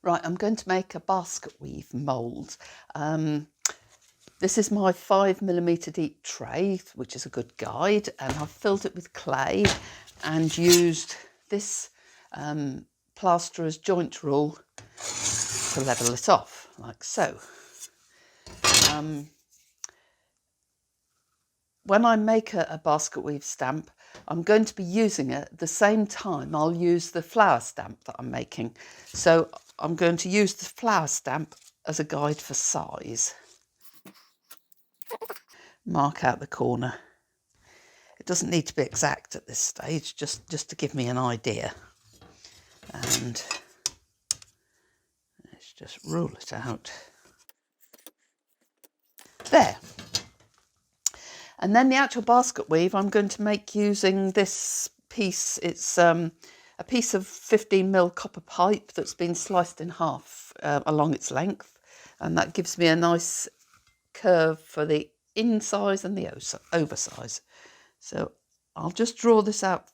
Right, I'm going to make a basket weave mould. This is my 5mm deep tray, which is a good guide, and I've filled it with clay and used this plaster as joint rule to level it off, like so. When I make a basket weave stamp, I'm going to be using it at the same time I'll use the flower stamp that I'm making. So I'm going to use the flower stamp as a guide for size. Mark out the corner. It doesn't need to be exact at this stage, just to give me an idea. And let's just rule it out. There. And then the actual basket weave I'm going to make using this piece. It's a piece of 15mm copper pipe that's been sliced in half along its length, and that gives me a nice curve for the insize and the oversize. So I'll just draw this out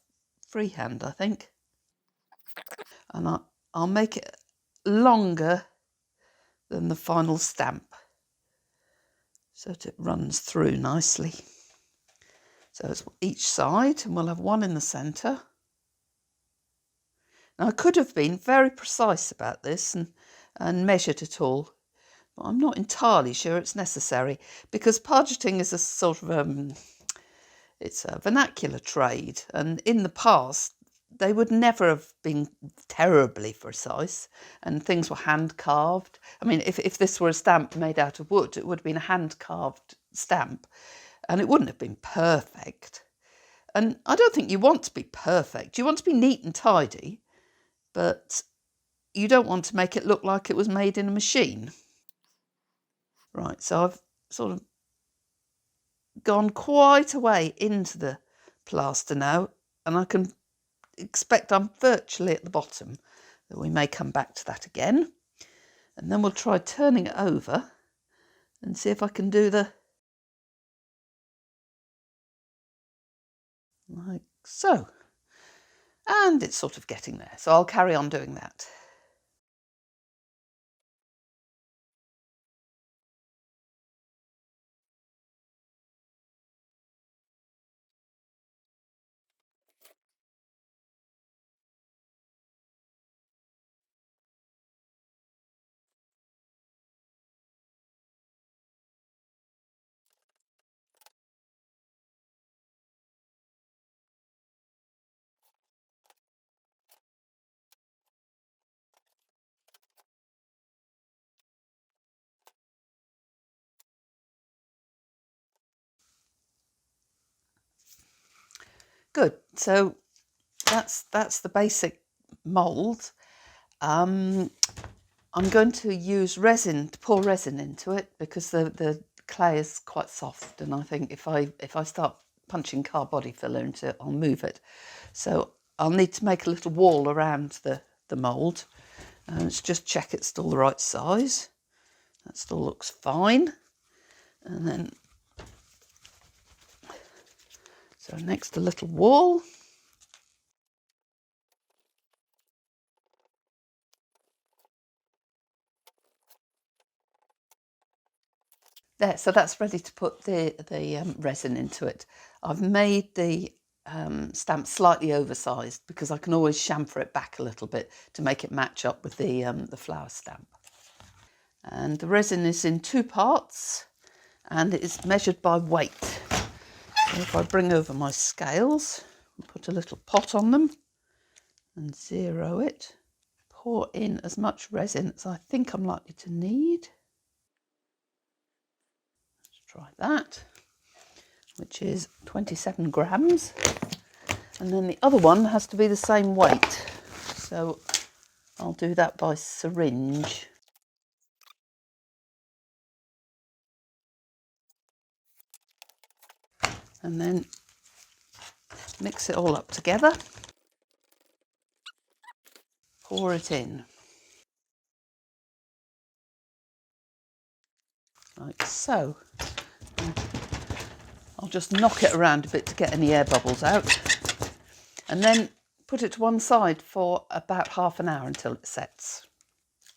freehand, I think, and I'll make it longer than the final stamp so that it runs through nicely. So it's each side, and we'll have one in the centre. Now I could have been very precise about this and measured it all, but I'm not entirely sure it's necessary, because pargeting is a sort of it's a vernacular trade, and in the past they would never have been terribly precise, and things were hand carved. I mean, if this were a stamp made out of wood, it would have been a hand carved stamp, and it wouldn't have been perfect. And I don't think you want to be perfect. You want to be neat and tidy, but you don't want to make it look like it was made in a machine. Right, so I've sort of gone quite a way into the plaster now, and I can expect I'm virtually at the bottom. That we may come back to that again. And then we'll try turning it over and see if I can do the like so. And it's sort of getting there, so I'll carry on doing that. Good. So that's the basic mould. I'm going to use resin, to pour resin into it, because the clay is quite soft, and I think if I start punching car body filler into it, I'll move it. So I'll need to make a little wall around the mould, and let's just check it's still the right size. That still looks fine. And then, so next a little wall. There, so that's ready to put the resin into it. I've made the stamp slightly oversized because I can always chamfer it back a little bit to make it match up with the flower stamp. And the resin is in 2 parts, and it is measured by weight. So if I bring over my scales and put a little pot on them and zero it, pour in as much resin as I think I'm likely to need. Try that, which is 27 grams, and then the other one has to be the same weight, so I'll do that by syringe. And then mix it all up together, pour it in like so. I'll just knock it around a bit to get any air bubbles out, and then put it to one side for about half an hour until it sets.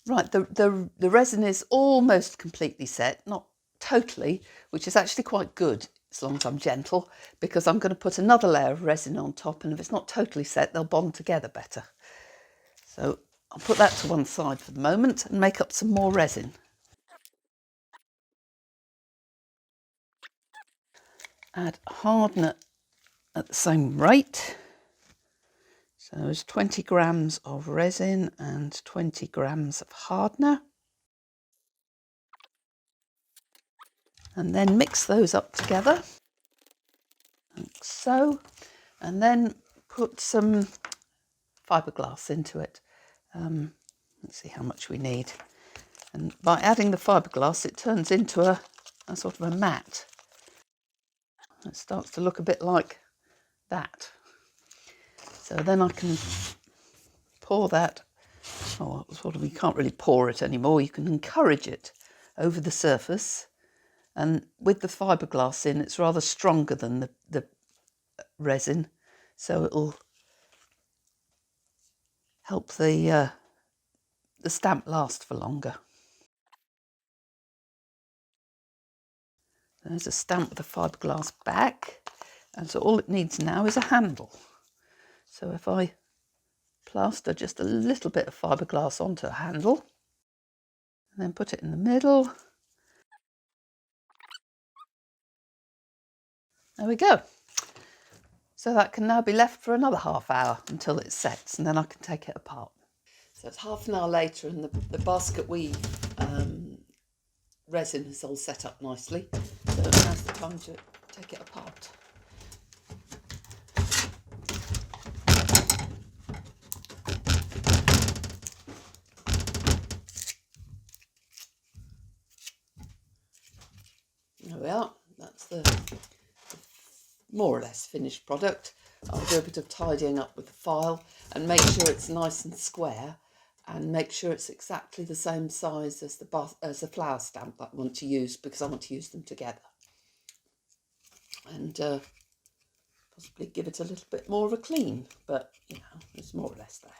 Right, the resin is almost completely set, not totally, which is actually quite good as long as I'm gentle, because I'm going to put another layer of resin on top, and if it's not totally set, they'll bond together better. So I'll put that to one side for the moment and make up some more resin. Add hardener at the same rate. So there's 20 grams of resin and 20 grams of hardener. And then mix those up together, like so. And then put some fiberglass into it. Let's see how much we need. And by adding the fiberglass, it turns into a sort of a mat. It starts to look a bit like that. So then I can pour that, or sort of, you can't really pour it anymore, you can encourage it over the surface. And with the fiberglass in, it's rather stronger than the resin, so it'll help the stamp last for longer. There's a stamp with a fiberglass back, and so all it needs now is a handle. So if I plaster just a little bit of fiberglass onto a handle, and then put it in the middle, there we go. So that can now be left for another half hour until it sets, and then I can take it apart. So it's half an hour later, and the basket weave resin is all set up nicely. So now's the time to take it apart. There we are. That's the more or less finished product. I'll do a bit of tidying up with the file and make sure it's nice and square, and make sure it's exactly the same size as the flower stamp that I want to use, because I want to use them together. And possibly give it a little bit more of a clean, but you know, it's more or less there.